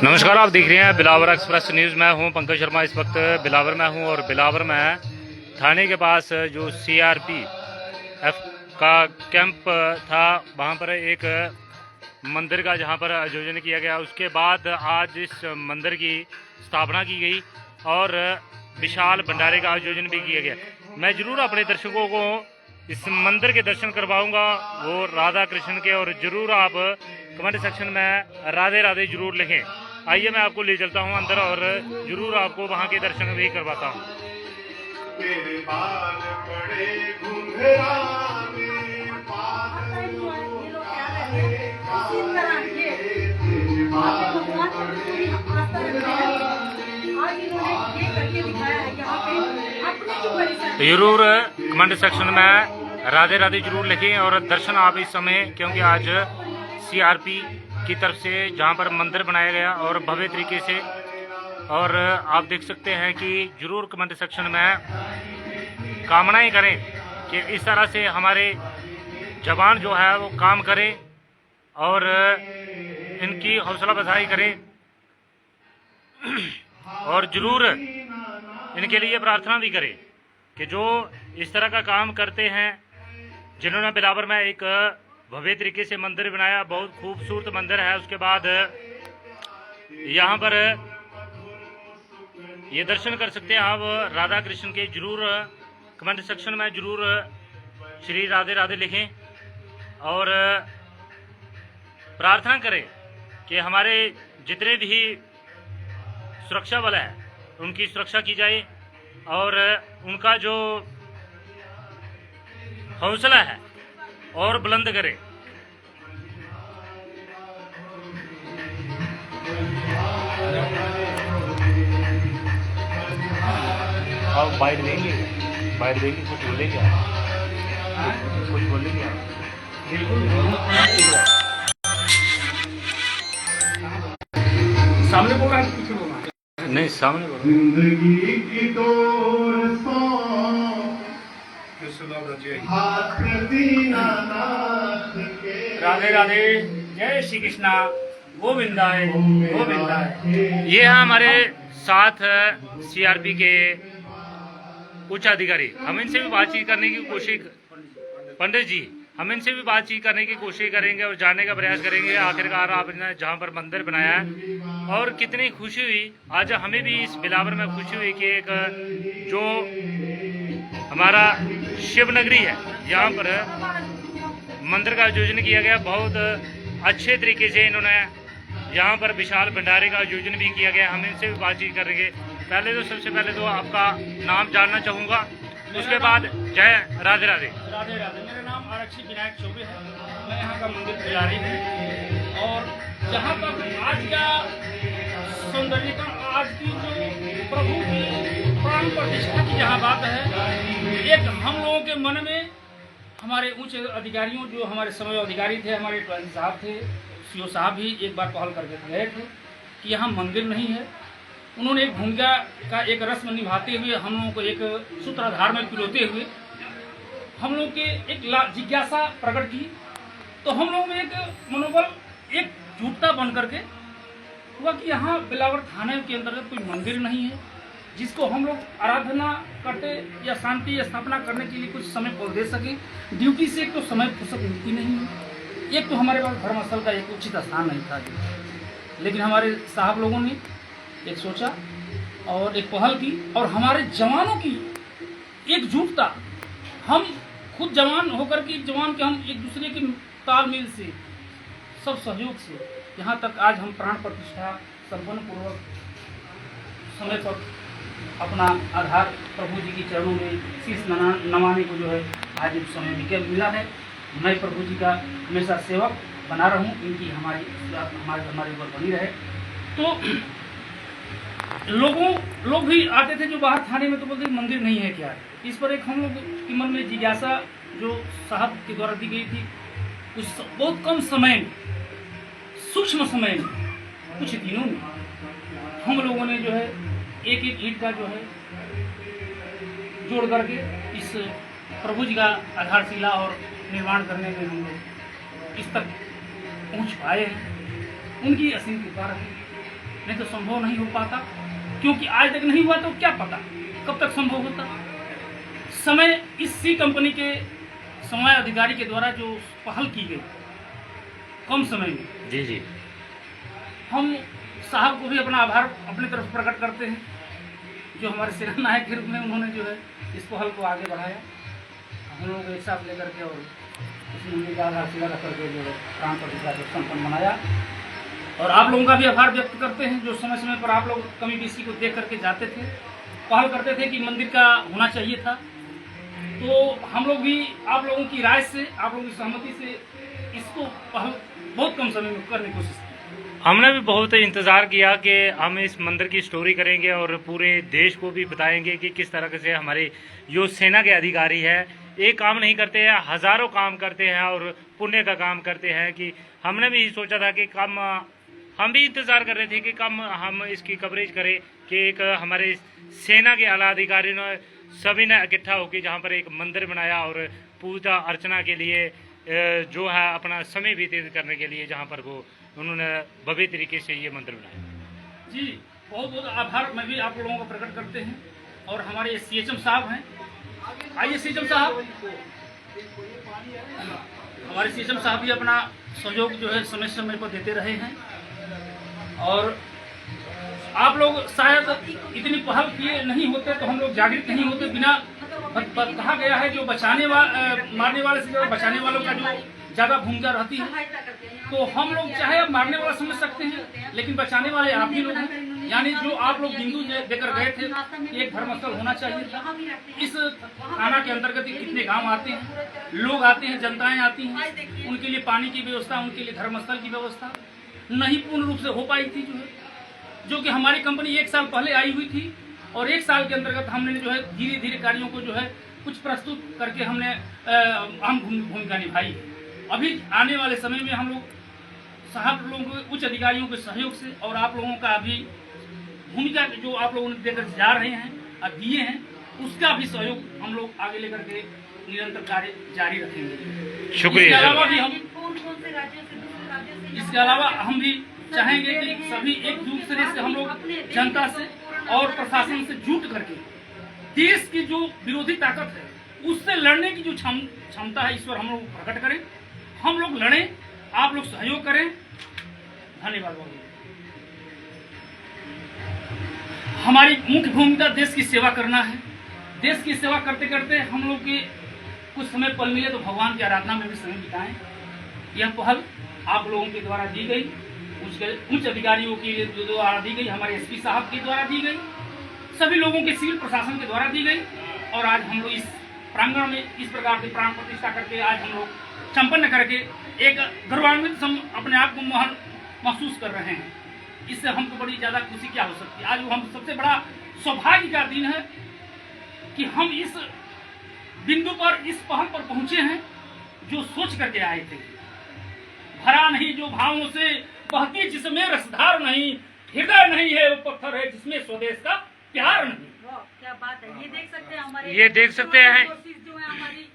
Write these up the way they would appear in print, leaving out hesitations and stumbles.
नमस्कार, आप देख रहे हैं बिलावर एक्सप्रेस न्यूज़। मैं हूं पंकज शर्मा। इस वक्त बिलावर में हूं और बिलावर में थाने के पास जो CRPF का कैंप था, वहां पर एक मंदिर का जहां पर आयोजन किया गया। उसके बाद आज इस मंदिर की स्थापना की गई और विशाल भंडारे का आयोजन भी किया गया। मैं ज़रूर अपने दर्शकों को इस मंदिर के दर्शन करवाऊंगा, वो राधा कृष्ण के, और ज़रूर आप कमेंट सेक्शन में राधे राधे जरूर लिखें। आइए मैं आपको ले चलता हूं अंदर और जरूर आपको वहां के दर्शन भी करवाता हूं। जरूर कमेंट सेक्शन में राधे राधे जरूर लिखें और दर्शन आप इस समय, क्योंकि आज CRP की तरफ से जहां पर मंदिर बनाया गया और भव्य तरीके से, और आप देख सकते हैं कि जरूर कमेंट सेक्शन में कामनाएं करें कि इस तरह से हमारे जवान जो है वो काम करें और इनकी हौसला अफजाई करें और ज़रूर इनके लिए प्रार्थना भी करें कि जो इस तरह का काम करते हैं, जिन्होंने बिलावर में एक भव्य तरीके से मंदिर बनाया, बहुत खूबसूरत मंदिर है। उसके बाद यहाँ पर ये दर्शन कर सकते हैं आप राधा कृष्ण के। जरूर कमेंट सेक्शन में जरूर श्री राधे राधे लिखें और प्रार्थना करें कि हमारे जितने भी सुरक्षा बल है उनकी सुरक्षा की जाए और उनका जो हौसला है और बुलंद करें। अब बाइट देंगे कुछ बोलेंगे, कुछ बोलेंगे सामने बोला है, पीछे बोला नहीं, सामने बोला। जिंदगी की राधे राधे, जय श्री कृष्णा, गोविंदाय गोविंदाय। ये है हमारे साथ CRP के उच्च अधिकारी। हम इनसे भी बातचीत करने की कोशिश, पंडित जी, हम इनसे भी बातचीत करने की कोशिश करेंगे और जानने का प्रयास करेंगे आखिरकार आपने जहाँ पर मंदिर बनाया है और कितनी खुशी हुई। आज हमें भी इस बिलावर में खुशी हुई कि एक जो हमारा शिव नगरी है, यहाँ पर मंदिर का आयोजन किया गया। बहुत अच्छे तरीके से इन्होंने यहाँ पर विशाल भंडारे का आयोजन भी किया गया। हम इनसे भी बातचीत करेंगे। पहले तो सबसे पहले तो आपका नाम जानना चाहूँगा, उसके बाद जय राधे राधे। राधे राधे। मेरा नाम आरक्षी विनायक चौबे है। मैं यहाँ का मंदिर पुजारी हूँ और जहाँ तक आज का सौंदर्य का, आज की जो प्रभु की प्राण प्रतिष्ठा की जहाँ बात है, एक हम लोगों के मन में हमारे उच्च अधिकारियों, जो हमारे समय अधिकारी थे, हमारे ट्रस्टी साहब थे, CO साहब भी एक बार पहल करके गए थे कि यहाँ मंदिर नहीं है। उन्होंने एक भूमिका का एक रस्म निभाते हुए हम लोगों को एक सूत्राधार में पिरोते हुए हम लोग के एक जिज्ञासा प्रकट की। तो हम लोग में एक मनोबल, एक जुटता बन करके हुआ कि यहाँ बिलावर थाने के अंतर्गत कोई मंदिर नहीं है जिसको हम लोग आराधना करते या शांति स्थापना करने के लिए कुछ समय को दे सकें। ड्यूटी से एक तो समय फुर्सत मिलती नहीं है, एक तो हमारे पास धर्मस्थल का एक उचित स्थान नहीं था। लेकिन हमारे साहब लोगों ने एक सोचा और एक पहल की और हमारे जवानों की एकजुटता, हम खुद जवान होकर के जवान के हम एक दूसरे के तालमेल से, सब सहयोग से यहाँ तक आज हम प्राण प्रतिष्ठा संपन्न पूर्वक समय पर अपना आधार प्रभु जी के चरणों में शीश नमाने को जो है आज इस समय विकल्प मिला है। मैं प्रभु जी का हमेशा सेवक बना रहूं, इनकी हमारे ऊपर बनी रहे। तो लोग भी आते थे जो बाहर थाने में, तो बोलते मंदिर नहीं है क्या। इस पर एक हम लोग के मन में जिज्ञासा जो साहब के द्वारा दी गई थी, कुछ बहुत कम समय में, सूक्ष्म समय में, कुछ दिनों में हम लोगों ने जो है एक एक ईंट का जो है जोड़ करके इस प्रभु जी का आधारशिला और निर्माण करने में हम लोग इस तक पहुँच पाए हैं। उनकी असीम कृपा रही। नहीं तो संभव नहीं हो पाता, क्योंकि आज तक नहीं हुआ तो क्या पता कब तक संभव होता। समय इस सी कंपनी के समय अधिकारी के द्वारा जो पहल की गई कम समय में, जी जी, हम साहब को भी अपना आभार अपनी तरफ प्रकट करते हैं, जो हमारे सेना नायक के रूप में उन्होंने जो है इस पहल को आगे बढ़ाया। हम लोग एक साथ लेकर के और इस मंदिर का आधारशिला रख करके जो है प्राण प्रतिष्ठा को संपन्न बनाया। और आप लोगों का भी आभार व्यक्त करते हैं, जो समय समय पर आप लोग कमी बेसी को देख करके जाते थे, पहल करते थे कि मंदिर का होना चाहिए था। तो हम लोग भी आप लोगों की राय से, आप लोगों की सहमति से इसको पहल बहुत कम समय में करने की कोशिश की। हमने भी बहुत इंतज़ार किया कि हम इस मंदिर की स्टोरी करेंगे और पूरे देश को भी बताएंगे कि किस तरह से हमारे जो सेना के अधिकारी है एक काम नहीं करते हैं, हज़ारों काम करते हैं और पुण्य का काम करते हैं। कि हमने भी सोचा था कि कम, हम भी इंतज़ार कर रहे थे कि कम हम इसकी कवरेज करें कि एक हमारे सेना के आला अधिकारी ने सभी ने इकट्ठा होकर जहाँ पर एक मंदिर बनाया और पूजा अर्चना के लिए जो है अपना समय व्यतीत करने के लिए जहाँ पर वो उन्होंने भव्य तरीके से ये मंदिर बनाया। जी बहुत बहुत आभार मैं भी आप लोगों को प्रकट करते हैं। और हमारे सीएचएम साहब हैं, आइए सीएचएम साहब, हमारे सीएचएम साहब भी अपना सहयोग जो है समय समय पर देते रहे हैं। और आप लोग शायद इतनी पहल किए नहीं होते तो हम लोग जागृत नहीं होते। बिना कहा गया है जो मारने वाले से ज़्यादा बचाने वालों का जो ज़्यादा भूमिका रहती है, तो हम लोग चाहे अब मारने वाला समझ सकते हैं लेकिन बचाने वाले आप ही लोग हैं। यानी जो आप लोग बिंदु देकर गए थे कि एक धर्मस्थल होना चाहिए था। इस थाना के अंतर्गत कितने गांव आते हैं, लोग आते हैं, जनताएं आती हैं, उनके लिए पानी की व्यवस्था, उनके लिए धर्मस्थल की व्यवस्था नहीं पूर्ण रूप से हो पाई थी, जो कि हमारी कंपनी 1 साल पहले आई हुई थी। और 1 साल के अंतर्गत हमने जो है धीरे धीरे कार्यों को जो है कुछ प्रस्तुत करके हमने अहम भूमिका निभाई है। अभी आने वाले समय में हम लोग साहब लोगों को उच्च अधिकारियों के सहयोग से और आप लोगों का अभी भूमिका जो आप लोगों ने देकर जा रहे हैं और दिए हैं, उसका भी सहयोग हम लोग आगे लेकर के निरंतर कार्य जारी रखेंगे। शुक्रिया। इसके अलावा हम भी चाहेंगे कि सभी एक दूसरे से हम लोग जनता से और प्रशासन से जुट करके देश की जो विरोधी ताकत है उससे लड़ने की जो क्षमता है ईश्वर हम लोग प्रकट करें, हम लोग लड़ें, आप लोग सहयोग करें। धन्यवाद। हमारी मुख्य भूमिका देश की सेवा करना है। देश की सेवा करते करते हम लोग के कुछ समय पल मिले तो भगवान की आराधना में भी समय बिताएं। यह पहल आप लोगों के द्वारा दी गई, उच्च अधिकारियों के द्वारा दी गई, हमारे एसपी साहब के द्वारा दी गई, सभी लोगों के सिविल प्रशासन के द्वारा दी गई। और आज हम लोग इस प्रांगण में इस प्रकार की प्राण प्रतिष्ठा करके आज हम लोग संपन्न करके एक गौरवान्वित अपने आप को महसूस कर रहे हैं। इससे हमको बड़ी ज़्यादा खुशी क्या हो सकती है। आज हम सबसे बड़ा सौभाग्य का दिन है कि हम इस बिंदु पर, इस पहल पर पहुंचे हैं जो सोच करके आए थे। भरा नहीं जो भावों से बहती जिसमें रसधार नहीं, हृदय नहीं है वो पत्थर है जिसमें स्वदेश का प्यार नहीं। क्या बात है। ये देख सकते हैं हमारे, ये देख सकते हैं जो है हमारी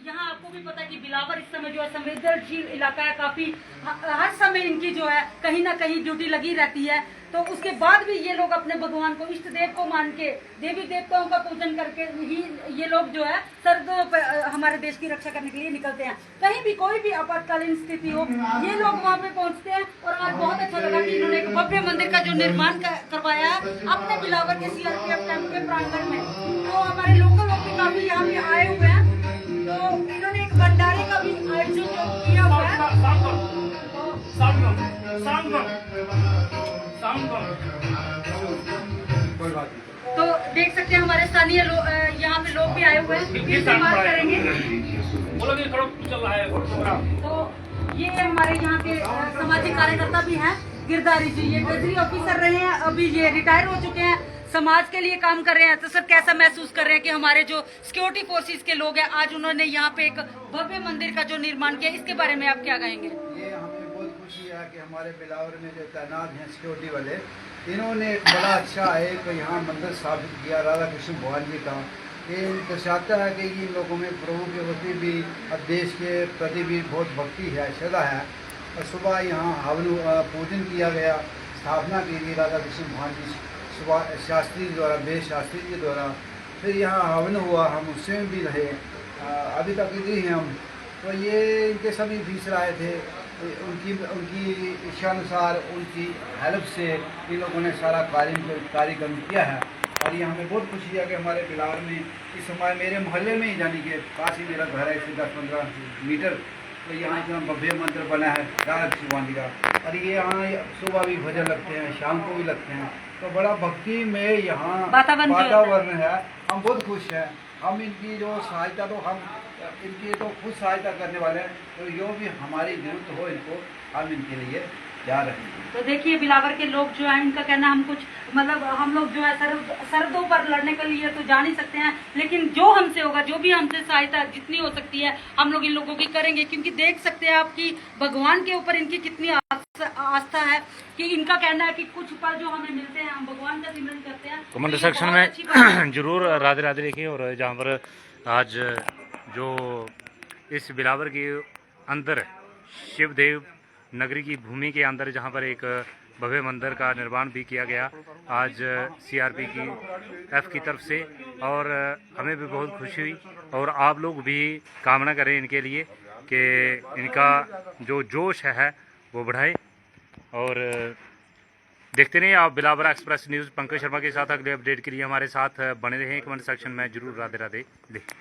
यहाँ आपको भी पता है कि बिलावर इस समय जो है संवेदनशील इलाका है, काफी हर समय इनकी जो है कहीं ना कहीं ड्यूटी लगी रहती है। तो उसके बाद भी ये लोग अपने भगवान को, इष्ट देव को मान के, देवी देवताओं का पूजन करके ही ये लोग जो है सरहदों पर हमारे देश की रक्षा करने के लिए निकलते हैं। कहीं भी कोई भी आपातकालीन स्थिति हो ये लोग वहाँ पे पहुँचते हैं। और आज बहुत अच्छा लगा कि इन्होंने एक भव्य मंदिर का जो निर्माण करवाया है अपने बिलावर के सीआरपीएफ कैंप के प्रांगण में। तो हमारे लोकल लोग भी काफी यहाँ पे आए हुए हैं, तो इन्होंने एक भंडारे का भी आयोजन किया हुआ है। तो देख सकते हैं हमारे स्थानीय यहाँ पे लोग भी आए हुए हैं, फिर से बात करेंगे। तो ये हमारे यहाँ के सामाजिक कार्यकर्ता भी हैं, गिरधारी जी, ये ट्रेजरी ऑफिसर रहे हैं, अभी ये रिटायर हो चुके हैं, समाज के लिए काम कर रहे हैं। तो सर कैसा महसूस कर रहे हैं कि हमारे जो सिक्योरिटी फोर्सेस के लोग हैं आज उन्होंने यहाँ पे एक भव्य मंदिर का जो निर्माण किया, इसके बारे में आप क्या कहेंगे? ये हमें बहुत खुशी है कि हमारे बिलावर में जो तैनात हैं सिक्योरिटी वाले, इन्होंने एक बड़ा अच्छा एक यहाँ मंदिर स्थापित किया राधा कृष्ण भगवान जी का। ये दर्शाता है कि इन लोगों में प्रभु के प्रति भी और देश के प्रति भी बहुत भक्ति है, श्रद्धा है। और सुबह यहाँ हवन पूजन किया गया, स्थापना की गई राधा कृष्ण भगवान जी शास्त्री द्वारा, वेद शास्त्री जी द्वारा। फिर यहाँ हवन हुआ, हम उसमें भी रहे, अभी तक इधर ही हैं हम। तो ये इनके सभी फीसर आए थे, उनकी इच्छानुसार, उनकी हेल्प से इन लोगों ने सारा कार्यक्रम किया है। और ये हमें बहुत खुशी है कि हमारे बिलावर में इस समय मेरे मोहल्ले में ही, यानी कि पास ही मेरा घर है, इससे 10-15 मीटर, तो यहाँ इतना भव्य मंदिर बना है राधा कृष्ण भगवान जी का। और ये यहाँ सुबह भी भजन लगते हैं, शाम को भी लगते हैं, तो बड़ा भक्ति में यहाँ वातावरण है। हम बहुत खुश हैं। हम इनकी जो सहायता, तो हम इनकी तो खुद सहायता करने वाले हैं, तो जो भी हमारी जरूरत हो इनको, हम इनके लिए जा रहे हैं। तो देखिए बिलावर के लोग जो है, इनका कहना हम कुछ मतलब हम लोग जो है सरहदों पर लड़ने के लिए तो जा नहीं सकते हैं, लेकिन जो हमसे होगा, जो भी हमसे सहायता जितनी हो सकती है हम लोग इन लोगों की करेंगे। क्योंकि देख सकते हैं आप कि भगवान के ऊपर इनकी कितनी आस्था है कि इनका कहना है कि कुछ पल जो हमें मिलते हैं हम भगवान का सिमरन करते हैं। कमेंट सेक्शन में जरूर राधे राधे लिखिए। और जहाँ पर आज जो इस बिलावर के अंदर शिवदेव नगरी की भूमि के अंदर जहाँ पर एक भव्य मंदिर का निर्माण भी किया गया आज सीआरपी की एफ की तरफ से, और हमें भी बहुत खुशी हुई। और आप लोग भी कामना करें इनके लिए कि इनका जो जोश है वो बढ़ाए। और देखते रहिए आप बिलावर एक्सप्रेस न्यूज़। पंकज शर्मा के साथ अगले अपडेट के लिए हमारे साथ बने रहें। कमेंट सेक्शन में जरूर राधे राधे लिखें।